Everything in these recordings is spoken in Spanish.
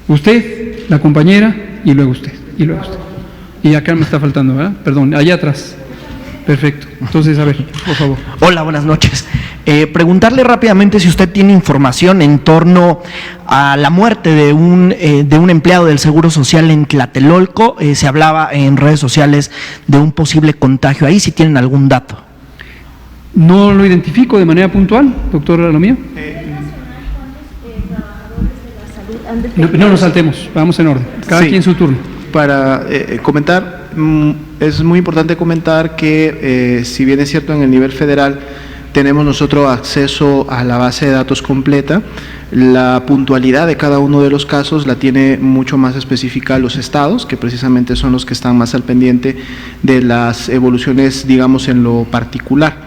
Usted, la compañera, y luego usted, y luego usted. Y acá me está faltando, ¿verdad? Perdón, allá atrás. Perfecto. Entonces, a ver, por favor. Hola, buenas noches. Preguntarle rápidamente si usted tiene información en torno a la muerte de un empleado del Seguro Social en Tlatelolco. Se hablaba en redes sociales de un posible contagio ahí, si tienen algún dato. No lo identifico de manera puntual, doctor Alamía. No nos saltemos, vamos en orden. Cada quien su turno. Para comentar, es muy importante comentar que si bien es cierto en el nivel federal tenemos nosotros acceso a la base de datos completa, la puntualidad de cada uno de los casos la tiene mucho más específica los estados, que precisamente son los que están más al pendiente de las evoluciones, digamos, en lo particular.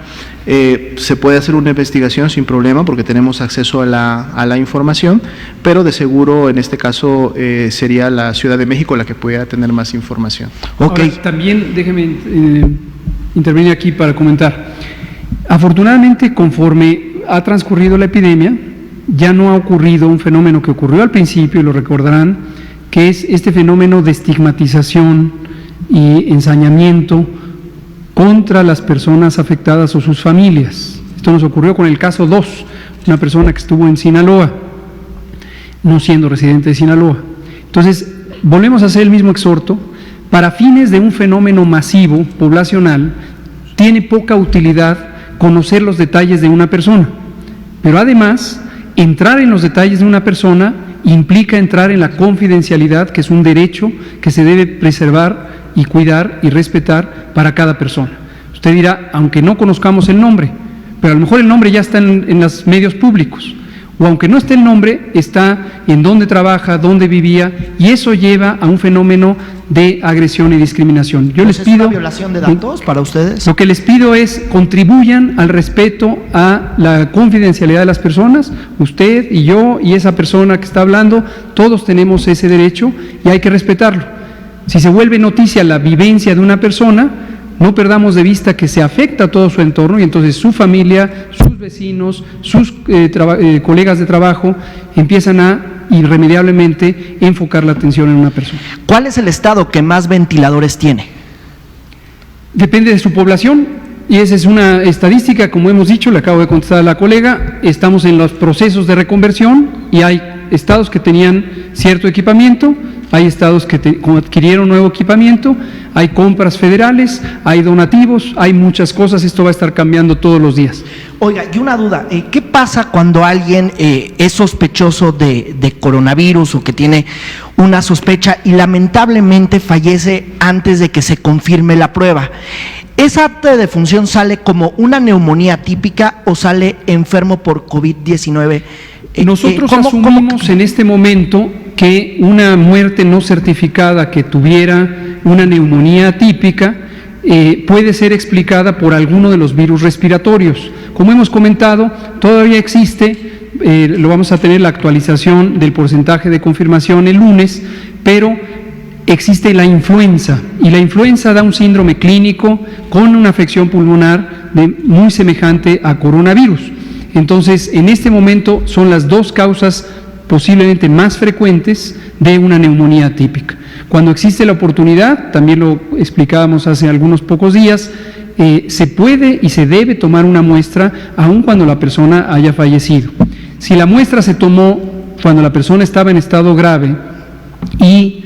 Se puede hacer una investigación sin problema porque tenemos acceso a la información, pero de seguro en este caso sería la Ciudad de México la que pudiera tener más información. Ok. Ahora, también déjeme intervenir aquí para comentar. Afortunadamente, conforme ha transcurrido la epidemia, ya no ha ocurrido un fenómeno que ocurrió al principio, y lo recordarán, que es este fenómeno de estigmatización y ensañamiento contra las personas afectadas o sus familias. Esto nos ocurrió con el caso 2, una persona que estuvo en Sinaloa, no siendo residente de Sinaloa. Entonces, volvemos a hacer el mismo exhorto. Para fines de un fenómeno masivo, poblacional, tiene poca utilidad conocer los detalles de una persona, pero además, entrar en los detalles de una persona implica entrar en la confidencialidad, que es un derecho que se debe preservar y cuidar y respetar para cada persona. Usted dirá, aunque no conozcamos el nombre, pero a lo mejor el nombre ya está en los medios públicos, o aunque no esté el nombre, está en dónde trabaja, dónde vivía, y eso lleva a un fenómeno de agresión y discriminación. Yo les pido, ¿es una violación de datos para ustedes? Lo que les pido es contribuyan al respeto a la confidencialidad de las personas. Usted y yo y esa persona que está hablando, todos tenemos ese derecho y hay que respetarlo. Si se vuelve noticia la vivencia de una persona, no perdamos de vista que se afecta a todo su entorno y entonces su familia, sus vecinos, sus colegas de trabajo empiezan a irremediablemente enfocar la atención en una persona. ¿Cuál es el estado que más ventiladores tiene? Depende de su población y esa es una estadística, como hemos dicho, le acabo de contestar a la colega, estamos en los procesos de reconversión y hay estados que tenían cierto equipamiento, hay estados que adquirieron nuevo equipamiento, hay compras federales, hay donativos, hay muchas cosas, esto va a estar cambiando todos los días. Oiga, y una duda, ¿qué pasa cuando alguien es sospechoso de coronavirus o que tiene una sospecha y lamentablemente fallece antes de que se confirme la prueba? ¿Esa acta de defunción sale como una neumonía típica o sale enfermo por COVID-19? Nosotros asumimos en este momento que una muerte no certificada que tuviera una neumonía típica puede ser explicada por alguno de los virus respiratorios. Como hemos comentado, todavía existe, lo vamos a tener la actualización del porcentaje de confirmación el lunes, pero existe la influenza, y la influenza da un síndrome clínico con una afección pulmonar muy semejante a coronavirus. Entonces, en este momento son las dos causas posiblemente más frecuentes de una neumonía típica. Cuando existe la oportunidad, también lo explicábamos hace algunos pocos días, se puede y se debe tomar una muestra aun cuando la persona haya fallecido. Si la muestra se tomó cuando la persona estaba en estado grave y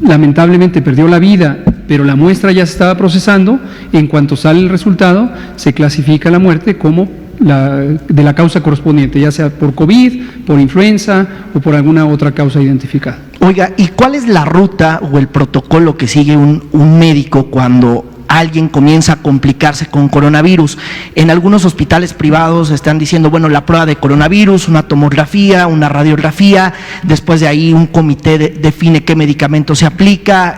lamentablemente perdió la vida, pero la muestra ya se estaba procesando, en cuanto sale el resultado, se clasifica la muerte como de la causa correspondiente, ya sea por COVID, por influenza o por alguna otra causa identificada. Oiga, ¿y cuál es la ruta o el protocolo que sigue un médico cuando alguien comienza a complicarse con coronavirus? En algunos hospitales privados están diciendo, bueno, la prueba de coronavirus, una tomografía, una radiografía, después de ahí un comité define qué medicamento se aplica,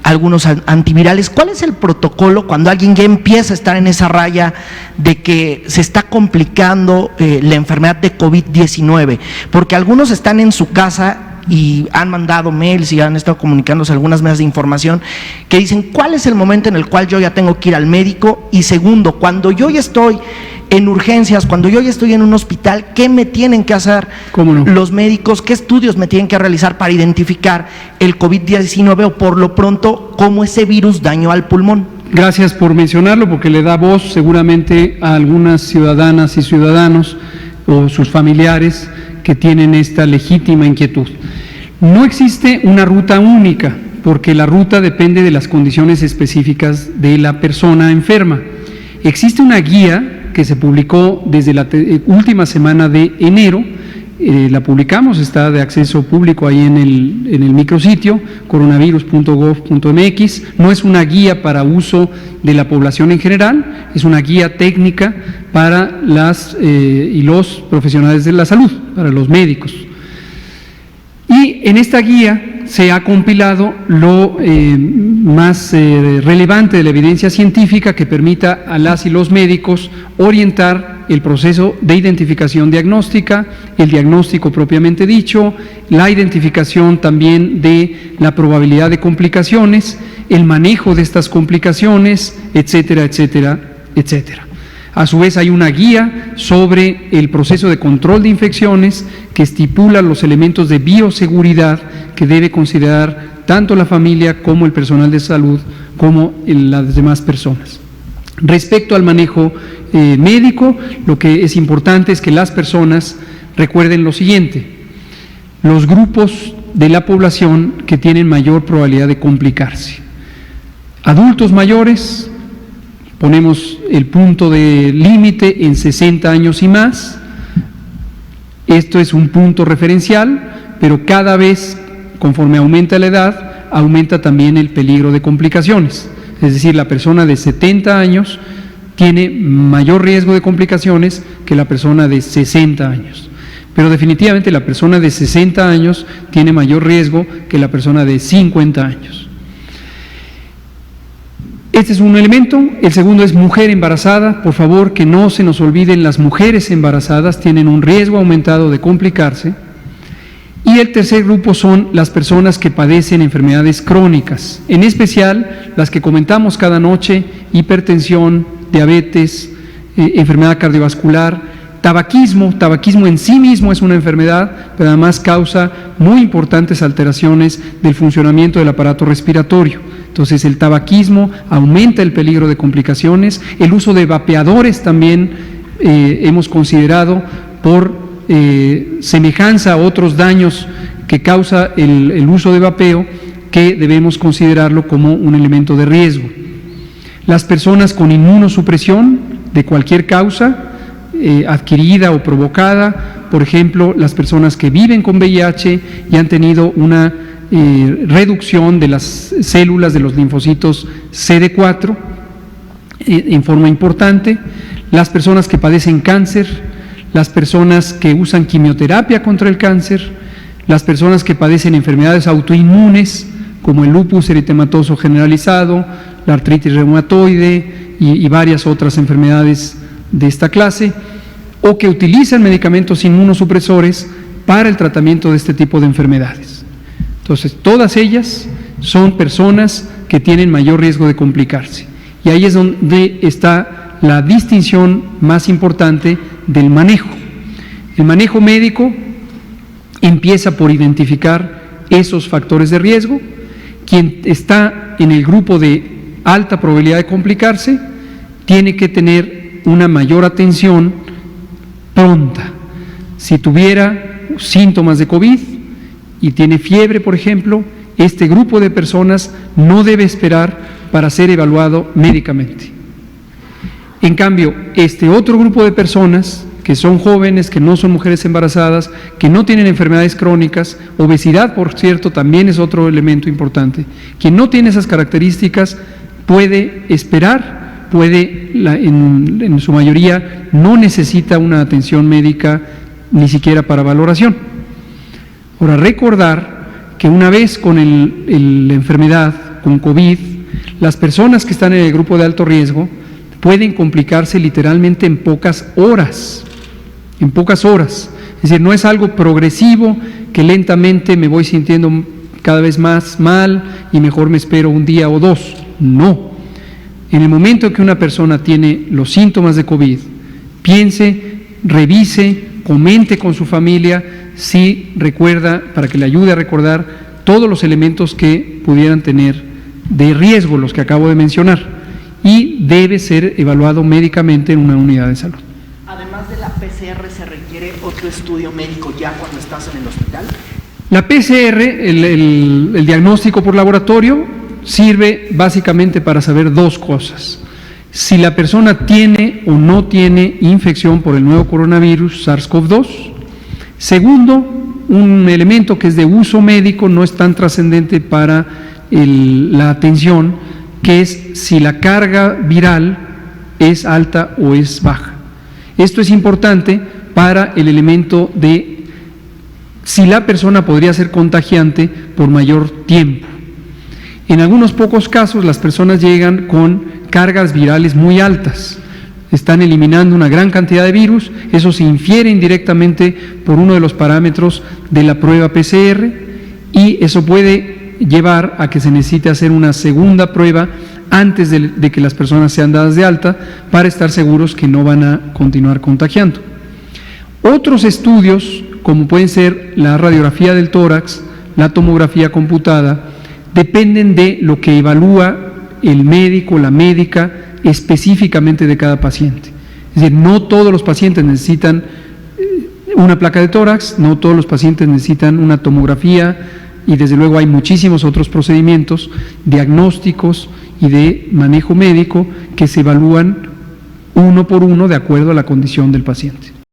algunos antivirales. ¿Cuál es el protocolo cuando alguien ya empieza a estar en esa raya de que se está complicando la enfermedad de COVID-19? Porque algunos están en su casa y han mandado mails y han estado comunicándose algunas mesas de información que dicen cuál es el momento en el cual yo ya tengo que ir al médico, y segundo, cuando yo ya estoy en urgencias, cuando yo ya estoy en un hospital, ¿qué me tienen que hacer los médicos? ¿Qué estudios me tienen que realizar para identificar el COVID-19 o por lo pronto cómo ese virus dañó al pulmón? Gracias por mencionarlo, porque le da voz seguramente a algunas ciudadanas y ciudadanos o sus familiares que tienen esta legítima inquietud. No existe una ruta única, porque la ruta depende de las condiciones específicas de la persona enferma. Existe una guía que se publicó desde la última semana de enero, la publicamos, está de acceso público ahí en el micrositio coronavirus.gov.mx. No es una guía para uso de la población en general, es una guía técnica para las y los profesionales de la salud, para los médicos. Y en esta guía se ha compilado lo más relevante de la evidencia científica que permita a las y los médicos orientar el proceso de identificación diagnóstica, el diagnóstico propiamente dicho, la identificación también de la probabilidad de complicaciones, el manejo de estas complicaciones, etcétera, etcétera, etcétera. A su vez hay una guía sobre el proceso de control de infecciones que estipula los elementos de bioseguridad que debe considerar tanto la familia como el personal de salud como las demás personas. Respecto al manejo médico, lo que es importante es que las personas recuerden lo siguiente: los grupos de la población que tienen mayor probabilidad de complicarse. Adultos mayores, ponemos el punto de límite en 60 años y más. Esto es un punto referencial, pero cada vez, conforme aumenta la edad, aumenta también el peligro de complicaciones. Es decir, la persona de 70 años tiene mayor riesgo de complicaciones que la persona de 60 años. Pero definitivamente la persona de 60 años tiene mayor riesgo que la persona de 50 años. Este es un elemento. El segundo es mujer embarazada. Por favor, que no se nos olviden, las mujeres embarazadas tienen un riesgo aumentado de complicarse. Y el tercer grupo son las personas que padecen enfermedades crónicas, en especial las que comentamos cada noche: hipertensión, diabetes, enfermedad cardiovascular, tabaquismo. Tabaquismo en sí mismo es una enfermedad, pero además causa muy importantes alteraciones del funcionamiento del aparato respiratorio. Entonces el tabaquismo aumenta el peligro de complicaciones. El uso de vapeadores también hemos considerado por semejanza a otros daños que causa el uso de vapeo, que debemos considerarlo como un elemento de riesgo. Las personas con inmunosupresión de cualquier causa, adquirida o provocada, por ejemplo, las personas que viven con VIH y han tenido una reducción de las células de los linfocitos CD4 en forma importante, las personas que padecen cáncer, las personas que usan quimioterapia contra el cáncer, las personas que padecen enfermedades autoinmunes como el lupus eritematoso generalizado, la artritis reumatoide y varias otras enfermedades de esta clase, o que utilizan medicamentos inmunosupresores para el tratamiento de este tipo de enfermedades. Entonces, todas ellas son personas que tienen mayor riesgo de complicarse. Y ahí es donde está la distinción más importante del manejo. El manejo médico empieza por identificar esos factores de riesgo. Quien está en el grupo de alta probabilidad de complicarse tiene que tener una mayor atención pronta. Si tuviera síntomas de COVID y tiene fiebre, por ejemplo, este grupo de personas no debe esperar para ser evaluado médicamente. En cambio, este otro grupo de personas, que son jóvenes, que no son mujeres embarazadas, que no tienen enfermedades crónicas, obesidad, por cierto, también es otro elemento importante. Quien no tiene esas características puede esperar, en su mayoría no necesita una atención médica ni siquiera para valoración. Ahora, recordar que una vez con la enfermedad, con COVID, las personas que están en el grupo de alto riesgo pueden complicarse literalmente en pocas horas. Es decir, no es algo progresivo que lentamente me voy sintiendo cada vez más mal y mejor me espero un día o dos. No. En el momento que una persona tiene los síntomas de COVID, piense, revise, comente con su familia si recuerda, para que le ayude a recordar todos los elementos que pudieran tener de riesgo, los que acabo de mencionar, y debe ser evaluado médicamente en una unidad de salud. Además de la PCR, ¿se requiere otro estudio médico ya cuando estás en el hospital? La PCR, el diagnóstico por laboratorio, sirve básicamente para saber dos cosas: si la persona tiene o no tiene infección por el nuevo coronavirus SARS-CoV-2. Segundo, un elemento que es de uso médico, no es tan trascendente para la atención, que es si la carga viral es alta o es baja. Esto es importante para el elemento de si la persona podría ser contagiante por mayor tiempo. En algunos pocos casos las personas llegan con cargas virales muy altas, están eliminando una gran cantidad de virus, eso se infiere indirectamente por uno de los parámetros de la prueba PCR y eso puede llevar a que se necesite hacer una segunda prueba antes de que las personas sean dadas de alta para estar seguros que no van a continuar contagiando. Otros estudios, como pueden ser la radiografía del tórax, la tomografía computada, dependen de lo que evalúa el médico, la médica, específicamente de cada paciente. Es decir, no todos los pacientes necesitan una placa de tórax, no todos los pacientes necesitan una tomografía y desde luego hay muchísimos otros procedimientos diagnósticos y de manejo médico que se evalúan uno por uno de acuerdo a la condición del paciente.